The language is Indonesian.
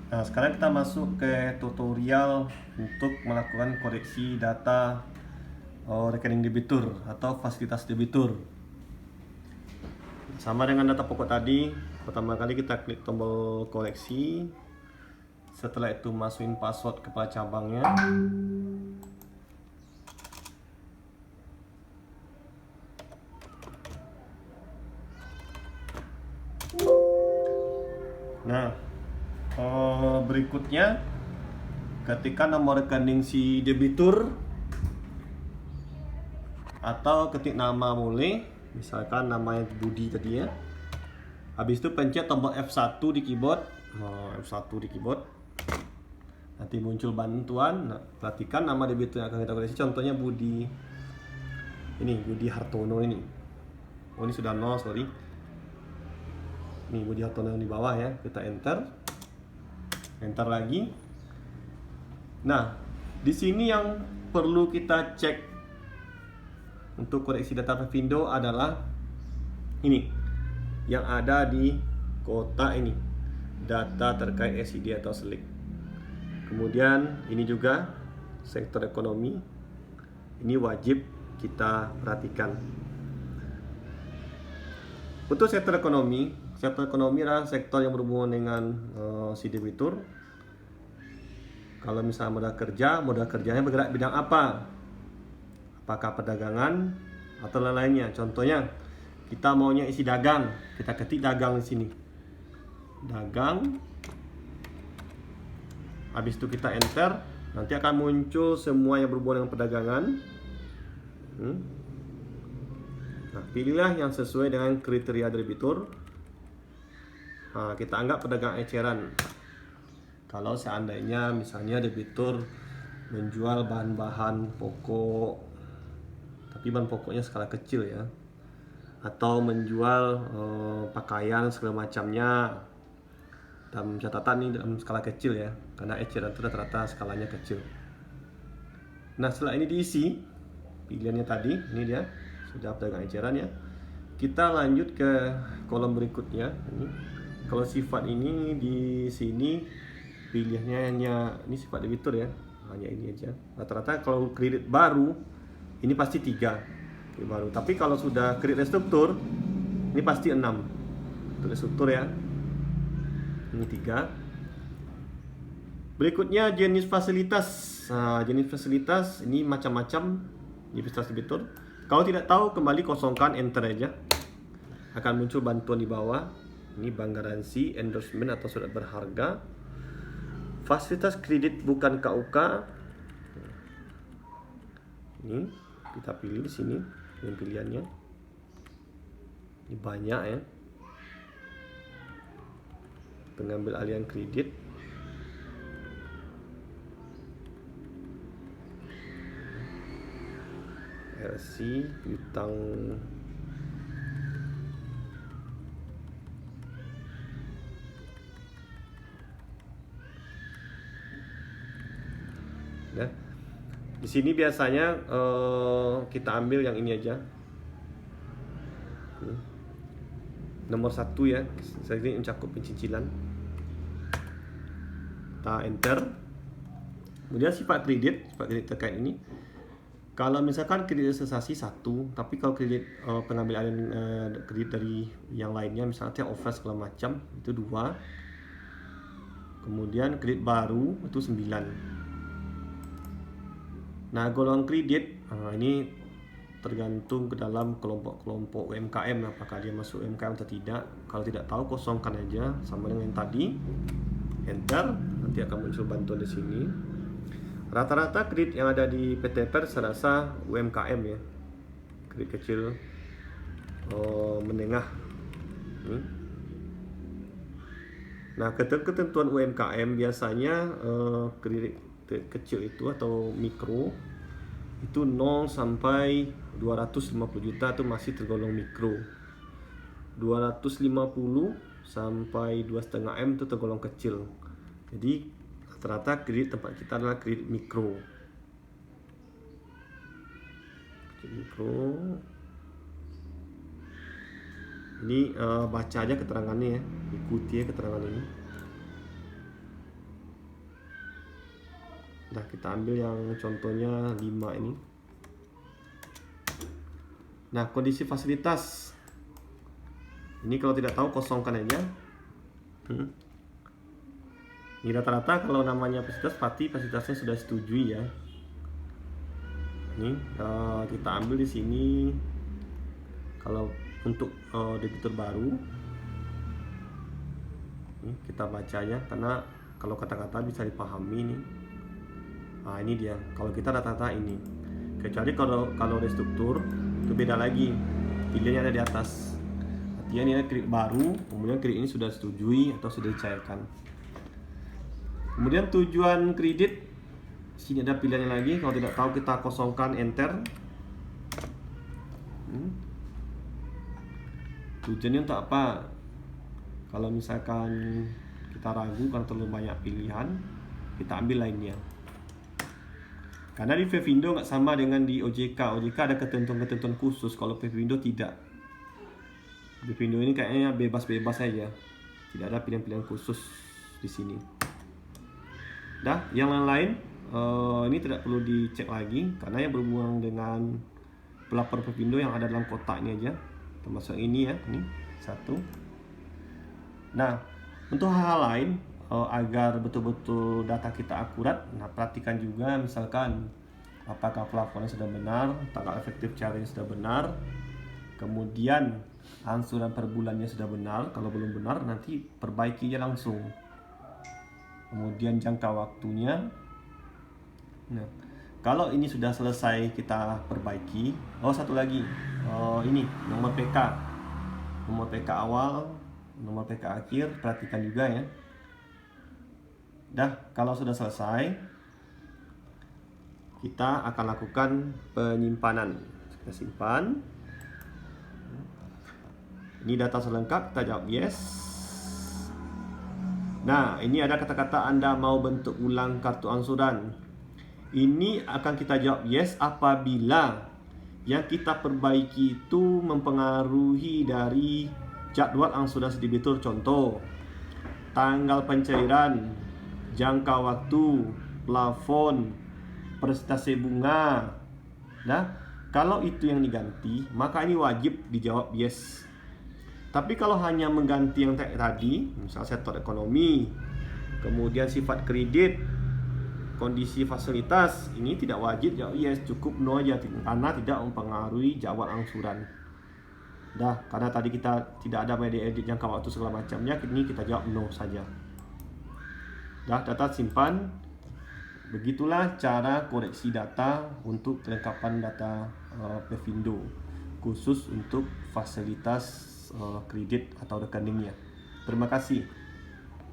Nah, sekarang kita masuk ke tutorial untuk melakukan koreksi data rekening debitur atau fasilitas debitur. Sama dengan data pokok tadi, pertama kali kita klik tombol koreksi. Setelah itu masukin password kepala cabangnya. Nah, berikutnya ketika nomor rekening si debitur atau ketik nama boleh, misalkan namanya Budi tadi ya. Habis itu pencet tombol F1 di keyboard. F1 di keyboard. Nanti muncul bantuan. Nah, perhatikan nama debitur yang akan kita koreksi. Contohnya Budi. Ini Budi Hartono ini. Oh, ini sudah nol, sorry. Ini Budi Hartono yang di bawah ya. Kita enter. Enter lagi. Nah, di sini yang perlu kita cek untuk koreksi data Vindo adalah ini yang ada di kotak ini, data terkait SID atau SLIC. Kemudian ini juga sektor ekonomi, ini wajib kita perhatikan. Untuk sektor ekonomi adalah sektor yang berhubungan dengan si debitur. Kalau misalnya modal kerjanya bergerak bidang apa? Apakah perdagangan atau lainnya? Contohnya, kita maunya isi dagang, kita ketik dagang di sini. Dagang. Habis itu kita enter, nanti akan muncul semua yang berhubungan dengan perdagangan. Nah, pilihlah yang sesuai dengan kriteria debitur. Nah, kita anggap perdagangan eceran. Kalau seandainya misalnya debitur menjual bahan-bahan pokok, tapi bahan pokoknya skala kecil ya, atau menjual pakaian segala macamnya, dalam catatan ini dalam skala kecil ya, karena eceran itu rata-rata skalanya kecil. Nah, setelah ini diisi pilihannya tadi, ini dia sudah perdagangan eceran ya. Kita lanjut ke kolom berikutnya. Ini kalau sifat ini di sini pilihannya hanya ini sifat debitur ya, hanya ini aja. Rata-rata kalau kredit baru ini pasti 3 kredit baru, tapi kalau sudah kredit restruktur ini pasti 6 untuk restruktur ya. Ini 3. Berikutnya jenis fasilitas. Nah, jenis fasilitas ini macam-macam di fasilitas debitur. Kalau tidak tahu, kembali kosongkan, enter aja. Akan muncul bantuan di bawah. Ini bank garansi, endorsement atau surat berharga. Fasilitas kredit bukan KUK. Ini kita pilih di sini dengan pilihannya. Ini banyak ya. Pengambil alihan kredit. RC, piutang ya. Di sini biasanya kita ambil yang ini aja. Nomor 1 ya, saya ini mencakup pencicilan. Kita enter. Kemudian sifat kredit terkait ini. Kalau misalkan kredit realisasi 1, tapi kalau kredit pengambilan kredit dari yang lainnya, misalnya over segala macam, itu 2. Kemudian kredit baru itu 9. Nah, golongan kredit ini tergantung ke dalam kelompok-kelompok UMKM, apakah dia masuk UMKM atau tidak. Kalau tidak tahu, kosongkan aja sama dengan yang tadi. Enter, nanti akan muncul bantuan di sini. Rata-rata kredit yang ada di PT PER saya rasa UMKM ya, kredit kecil menengah. Nah, ketentuan UMKM biasanya kredit kecil itu atau mikro itu 0 sampai 250 juta itu masih tergolong mikro. 250 sampai 2,5 M itu tergolong kecil. Jadi rata-rata kredit tempat kita adalah kredit mikro. Ini baca aja keterangannya ya, ikuti ya keterangan ini. Nah, kita ambil yang contohnya 5 ini. Nah, kondisi fasilitas ini kalau tidak tahu kosongkan aja. Ini rata-rata kalau namanya fasilitas pasti fasilitasnya sudah setujui ya. Ini kita ambil di sini kalau untuk debitur baru. Ini kita bacanya karena kalau kata-kata bisa dipahami nih. Nah, ini dia. Kalau kita rata-rata ini. Kecuali kalau restruktur itu beda lagi. Pilihannya ada di atas. Artinya ini ada kredit baru, kemudian kredit ini sudah setujui atau sudah dicairkan. Kemudian tujuan kredit, sini ada pilihannya lagi. Kalau tidak tahu kita kosongkan, enter. Tujuannya untuk apa? Kalau misalkan kita ragu karena terlalu banyak pilihan, kita ambil lainnya. Karena di Pevindo nggak sama dengan di OJK. OJK ada ketentuan-ketentuan khusus, kalau Pevindo tidak. Pevindo ini kayaknya bebas-bebas saja, tidak ada pilihan-pilihan khusus di sini. Dah, yang lain-lain ini tidak perlu dicek lagi karena yang berhubungan dengan pelapor Pevindo yang ada dalam kotak ini aja, termasuk ini ya, ini satu. Nah, untuk hal-hal lain agar betul-betul data kita akurat, nah perhatikan juga misalkan apakah plafonnya sudah benar, tanggal efektif cairannya sudah benar, kemudian angsuran per bulannya sudah benar. Kalau belum benar nanti perbaikinya langsung. Kemudian jangka waktunya. Nah, kalau ini sudah selesai kita perbaiki. Satu lagi, ini nomor PK, nomor PK awal, nomor PK akhir, perhatikan juga ya. Dah, kalau sudah selesai, kita akan lakukan penyimpanan. Kita simpan. Ini data selengkap, kita jawab yes. Nah, ini ada kata-kata Anda mau bentuk ulang kartu angsuran. Ini akan kita jawab yes apabila yang kita perbaiki itu mempengaruhi dari jadwal angsuran debitur. Contoh, tanggal pencairan, jangka waktu, plafon, persentase bunga. Nah, kalau itu yang diganti, maka ini wajib dijawab yes. Tapi kalau hanya mengganti yang tadi, misal sektor ekonomi, kemudian sifat kredit, kondisi fasilitas, ini tidak wajib jawab yes, cukup no aja karena tidak mempengaruhi jadwal angsuran. Dah, karena tadi kita tidak ada edit jangka waktu segala macamnya, ini kita jawab no saja. Dah, data simpan. Begitulah cara koreksi data untuk kelengkapan data Pevindo, khusus untuk fasilitas kredit atau rekeningnya. Terima kasih.